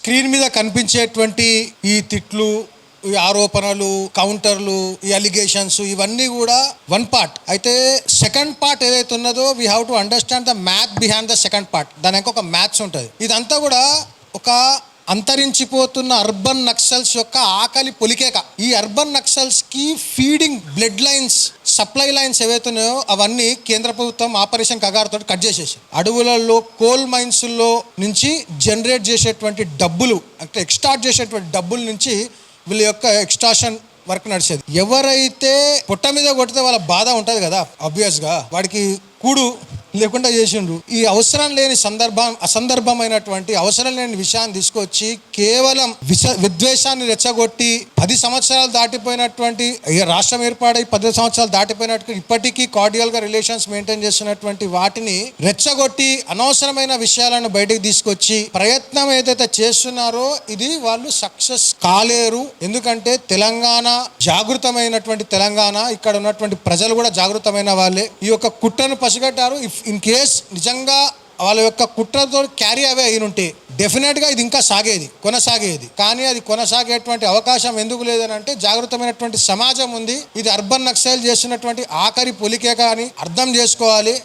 Screen మీద కనిపించేటువంటి ఈ తిట్లు, ఈ ఆరోపణలు, కౌంటర్లు, ఈ అలిగేషన్స్ ఇవన్నీ కూడా వన్ పార్ట్. అయితే సెకండ్ పార్ట్ ఏదైతే ఉన్నదో we have to understand the math behind the second part. దానికి ఒక మ్యాథ్స్ ఉంటుంది. ఇదంతా కూడా ఒక అంతరించిపోతున్న అర్బన్ నక్సల్స్ యొక్క ఆకలి పొలికేక. ఈ అర్బన్ నక్సల్స్ కి feeding blood lines, supply lines ఏవైతున్నాయో అవన్నీ కేంద్ర ప్రభుత్వం ఆపరేషన్ కగార్ తోటి కట్ చేసేసి అడవులలో, కోల్ మైన్స్ లో నుంచి జనరేట్ చేసేటువంటి డబ్బులు, అంటే ఎక్స్టార్ట్ చేసేటువంటి డబ్బుల నుంచి వీళ్ళ యొక్క ఎక్స్ట్రాషన్ వర్క్ నడిచేది. ఎవరైతే పొట్ట మీద కొడితే వాళ్ళ బాధ ఉంటుంది కదా, ఆబ్వియస్ గా వాడికి కూడు లేకుండా చేసిండ్రు. ఈ అవసరం లేని అసందర్భమైనటువంటి అవసరం లేని విషయాన్ని తీసుకొచ్చి కేవలం విద్వేషాన్ని రెచ్చగొట్టి 10 సంవత్సరాలు దాటిపోయినటువంటి రాష్ట్రం ఏర్పాటై 10 సంవత్సరాలు దాటిపోయినట్టు ఇప్పటికీ కార్డియల్ గా రిలేషన్స్ మెయింటైన్ చేస్తున్నటువంటి వాటిని రెచ్చగొట్టి అనవసరమైన విషయాలను బయటకు తీసుకొచ్చి ప్రయత్నం ఏదైతే చేస్తున్నారో ఇది వాళ్ళు సక్సెస్ కాలేరు. ఎందుకంటే తెలంగాణ జాగృతమైనటువంటి తెలంగాణ, ఇక్కడ ఉన్నటువంటి ప్రజలు కూడా జాగృతమైన వాళ్ళే. ఈ యొక్క కుట్రను పసిగట్టారు. ఇన్ కేస్ నిజంగా వాళ్ళ యొక్క కుట్రతో క్యారీ అవే అయినుంటే డెఫినెట్గా ఇది ఇంకా కొనసాగేది. కానీ అది కొనసాగేటువంటి అవకాశం ఎందుకు లేదని అంటే జాగృతమైనటువంటి సమాజం ఉంది. ఇది అర్బన్ నక్సల్ చేస్తున్నటువంటి ఆఖరి పొలికే కానీ అర్థం చేసుకోవాలి.